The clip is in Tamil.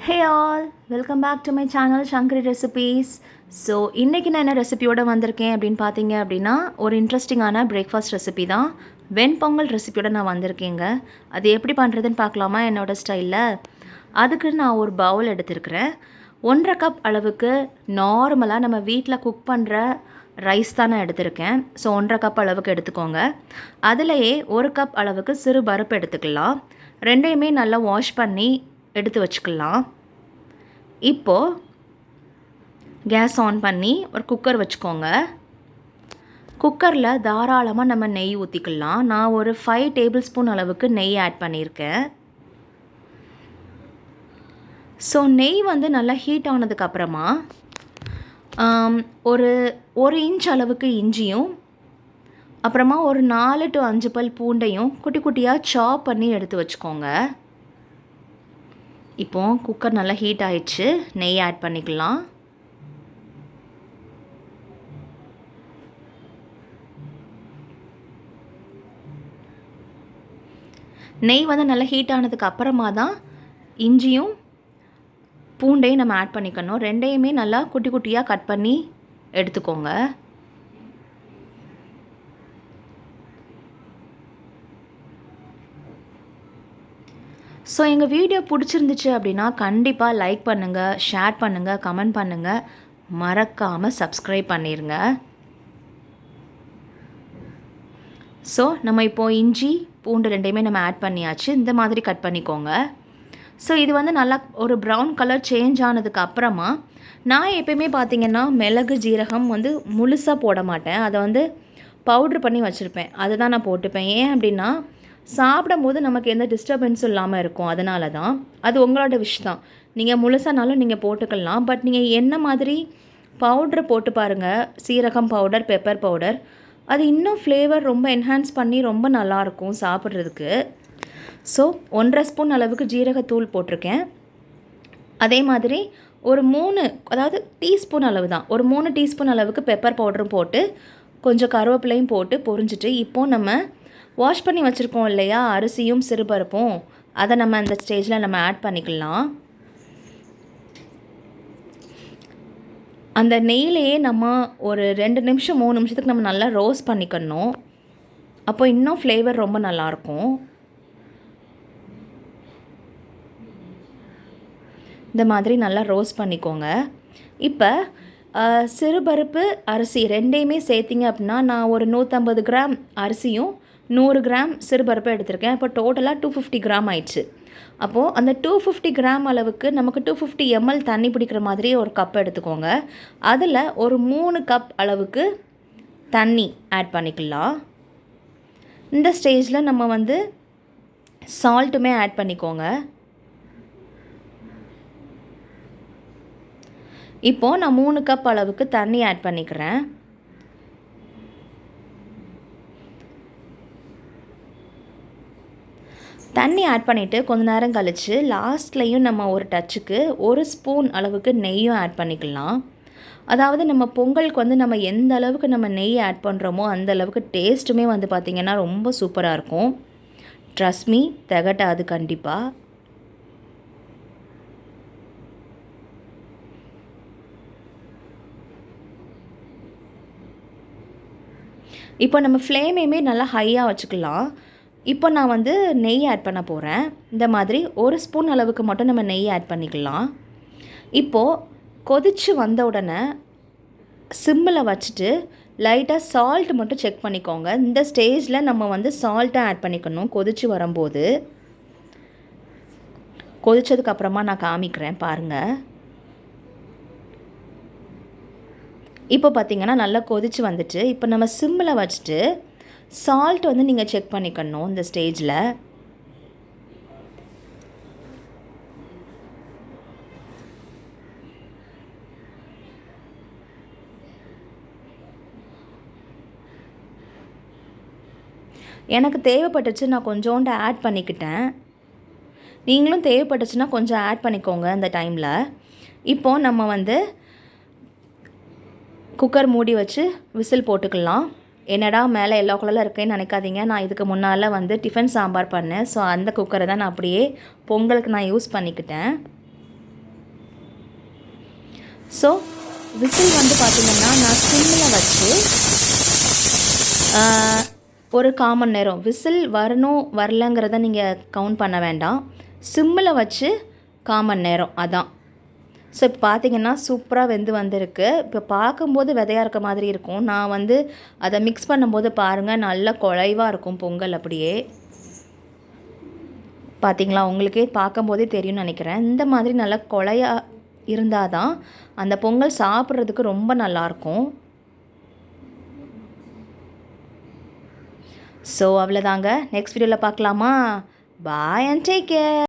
Hey all, welcome back to my channel Shankari Recipes. So இன்றைக்கி நான் என்ன ரெசிபியோடு வந்திருக்கேன் அப்படின்னு பார்த்தீங்க அப்படின்னா ஒரு இன்ட்ரெஸ்டிங்கான பிரேக்ஃபாஸ்ட் ரெசிபி தான். வெண்பொங்கல் ரெசிபியோடு நான் வந்திருக்கேங்க. அது எப்படி பண்ணுறதுன்னு பார்க்கலாமா என்னோடய ஸ்டைலில். அதுக்கு நான் ஒரு பவுல் எடுத்துருக்கிறேன். 1.5 கப் அளவுக்கு நார்மலாக நம்ம வீட்டில் குக் பண்ணுற ரைஸ் தான் நான் எடுத்திருக்கேன். ஸோ 1.5 கப் அளவுக்கு எடுத்துக்கோங்க. அதிலையே 1 கப் அளவுக்கு சிறு பருப்பு எடுத்துக்கலாம். ரெண்டையுமே நல்லா வாஷ் பண்ணி எடுத்து வச்சுக்கலாம். இப்போது கேஸ் ஆன் பண்ணி ஒரு குக்கர் வச்சுக்கோங்க. குக்கரில் தாராளமாக நம்ம நெய் ஊற்றிக்கலாம். நான் ஒரு 5 டேபிள் ஸ்பூன் அளவுக்கு நெய் ஆட் பண்ணியிருக்கேன். ஸோ நெய் வந்து நல்லா ஹீட் ஆனதுக்கப்புறமா ஒரு 1 இன்ச் அளவுக்கு இஞ்சியும் அப்புறமா ஒரு 4 to 5 பல் பூண்டையும் குட்டி குட்டியாக சாப் பண்ணி எடுத்து வச்சுக்கோங்க. இப்போது குக்கர் நல்லா ஹீட் ஆயிடுச்சு. நெய் ஆட் பண்ணிக்கலாம். நெய் வந்து நல்லா ஹீட் ஆனதுக்கு அப்புறமா தான் இஞ்சியும் பூண்டையும் நம்ம ஆட் பண்ணிக்கணும். ரெண்டையுமே நல்லா குட்டி குட்டியாக கட் பண்ணி எடுத்துக்கோங்க. ஸோ எங்கள் வீடியோ பிடிச்சிருந்துச்சு அப்படின்னா கண்டிப்பாக லைக் பண்ணுங்கள், ஷேர் பண்ணுங்கள், கமெண்ட் பண்ணுங்கள், மறக்காமல் சப்ஸ்கிரைப் பண்ணிடுங்க. ஸோ நம்ம இப்போது இஞ்சி பூண்டு ரெண்டையுமே நம்ம ஆட் பண்ணியாச்சு. இந்த மாதிரி கட் பண்ணிக்கோங்க. ஸோ இது வந்து நல்லா ஒரு ப்ரௌன் கலர் சேஞ்ச் ஆனதுக்கு அப்புறமா நான் எப்பயுமே பார்த்திங்கன்னா மிளகு ஜீரகம் வந்து முழுசாக போட மாட்டேன். அதை வந்து பவுட்ரு பண்ணி வச்சுருப்பேன். அதை தான் நான் போட்டுப்பேன். ஏன் அப்படின்னா சாப்பிடும் போது நமக்கு எந்த டிஸ்டர்பன்ஸும் இல்லாமல் இருக்கும். அதனால தான். அது உங்களோட விஷ் தான். நீங்கள் முழுசானாலும் நீங்கள் போட்டுக்கலாம். பட் நீங்கள் என்ன மாதிரி பவுட்ரு போட்டு பாருங்கள். சீரகம் பவுடர், பெப்பர் பவுடர், அது இன்னும் ஃப்ளேவர் ரொம்ப என்ஹான்ஸ் பண்ணி ரொம்ப நல்லாயிருக்கும் சாப்பிட்றதுக்கு. ஸோ 1.5 ஸ்பூன் அளவுக்கு ஜீரகத்தூள் போட்டிருக்கேன். அதே மாதிரி ஒரு 3 அதாவது டீஸ்பூன் அளவு தான், ஒரு 3 டீஸ்பூன் அளவுக்கு பெப்பர் பவுடரும் போட்டு கொஞ்சம் கருவேப்பிலையும் போட்டு பொரிஞ்சிட்டு இப்போது நம்ம வாஷ் பண்ணி வச்சுருக்கோம் இல்லையா அரிசியும் சிறுபருப்பும், அதை நம்ம அந்த ஸ்டேஜில் நம்ம ஆட் பண்ணிக்கலாம். அந்த நெய்யிலேயே நம்ம ஒரு 2 நிமிஷம் 3 நிமிஷத்துக்கு நம்ம நல்லா ரோஸ்ட் பண்ணிக்கணும். அப்போ இன்னும் ஃப்ளேவர் ரொம்ப நல்லாயிருக்கும். இந்த மாதிரி நல்லா ரோஸ்ட் பண்ணிக்கோங்க. இப்போ சிறுபருப்பு அரிசி ரெண்டையுமே சேர்த்திங்க அப்படின்னா நான் ஒரு 150 கிராம் அரிசியும் 100 கிராம் சிறுபருப்பு எடுத்திருக்கேன். இப்போ டோட்டலாக 250 கிராம் ஆயிடுச்சு. அப்போது அந்த 250 கிராம் அளவுக்கு நமக்கு 250 ml தண்ணி பிடிக்கிற மாதிரி ஒரு கப் எடுத்துக்கோங்க. அதில் ஒரு 3 கப் அளவுக்கு தண்ணி ஆட் பண்ணிக்கலாம். இந்த ஸ்டேஜில் நம்ம வந்து சால்ட்டுமே ஆட் பண்ணிக்கோங்க. இப்போது நான் 3 கப் அளவுக்கு தண்ணி ஆட் பண்ணிக்கிறேன். தண்ணி ஆட் பண்ணிவிட்டு கொஞ்ச நேரம் கழித்து லாஸ்ட்லேயும் நம்ம ஒரு டச்சுக்கு 1 ஸ்பூன் அளவுக்கு நெய்யும் ஆட் பண்ணிக்கலாம். அதாவது நம்ம பொங்கலுக்கு வந்து நம்ம எந்த அளவுக்கு நம்ம நெய் ஆட் பண்ணுறோமோ அந்த அளவுக்கு டேஸ்ட்டுமே வந்து பார்த்திங்கன்னா ரொம்ப சூப்பராக இருக்கும். ட்ரஸ்ட் மீ, திகட்டாது கண்டிப்பாக. இப்போ நம்ம ஃப்ளேமையுமே நல்லா ஹையாக வச்சுக்கலாம். இப்போ நான் வந்து நெய் ஆட் பண்ண போகிறேன். இந்த மாதிரி 1 ஸ்பூன் அளவுக்கு மட்டும் நம்ம நெய் ஆட் பண்ணிக்கலாம். இப்போது கொதித்து வந்த உடனே சிம்மில் வச்சுட்டு லைட்டாக சால்ட் மட்டும் செக் பண்ணிக்கோங்க. இந்த ஸ்டேஜில் நம்ம வந்து சால்ட்டை ஆட் பண்ணிக்கணும். கொதித்து வரும்போது கொதித்ததுக்கப்புறமா நான் காமிக்கிறேன் பாருங்கள். இப்போ பார்த்திங்கன்னா நல்லா கொதித்து வந்துட்டு இப்போ நம்ம சிம்மில் வச்சுட்டு சால்ட் வந்து நீங்கள் செக் பண்ணிக்கணும். இந்த ஸ்டேஜில் எனக்கு தேவைப்பட்டுச்சு, நான் கொஞ்சோண்டு ஆட் பண்ணிக்கிட்டேன். நீங்களும் தேவைப்பட்டுச்சுன்னா கொஞ்சம் ஆட் பண்ணிக்கோங்க அந்த டைமில். இப்போது நம்ம வந்து குக்கர் மூடி வச்சு விசில் போட்டுக்கலாம். என்னடா மேலே எல்லோ கலரில் இருக்கேன்னு நினைக்காதீங்க. நான் இதுக்கு முன்னால் வந்து டிஃபன் சாம்பார் பண்ணேன். ஸோ அந்த குக்கரை தான் நான் அப்படியே பொங்கலுக்கு நான் யூஸ் பண்ணிக்கிட்டேன். ஸோ விசில் வந்து பார்த்திங்கன்னா நான் சிம்மில் வச்சு ஒரு 1/4 மணி நேரம் விசில் வரணும் வரலங்கிறத நீங்கள் கவுண்ட் பண்ண வேண்டாம். சிம்மில் வச்சு 1/4 மணி நேரம் அதான். ஸோ இப்போ பார்த்திங்கன்னா சூப்பராக வெந்து வந்திருக்கு. இப்போ பார்க்கும்போது விதையாக இருக்க மாதிரி இருக்கும். நான் வந்து அதை மிக்ஸ் பண்ணும்போது பாருங்கள் நல்லா குழைவாக இருக்கும் பொங்கல். அப்படியே பார்த்திங்களா, உங்களுக்கே பார்க்கும்போதே தெரியும்னு நினைக்கிறேன். இந்த மாதிரி நல்லா குழையாக இருந்தால் தான் அந்த பொங்கல் சாப்பிட்றதுக்கு ரொம்ப நல்லாயிருக்கும். ஸோ அவ்வளோதாங்க. நெக்ஸ்ட் வீடியோவில் பார்க்கலாமா? பாய் அண்ட் டேக் கேர்.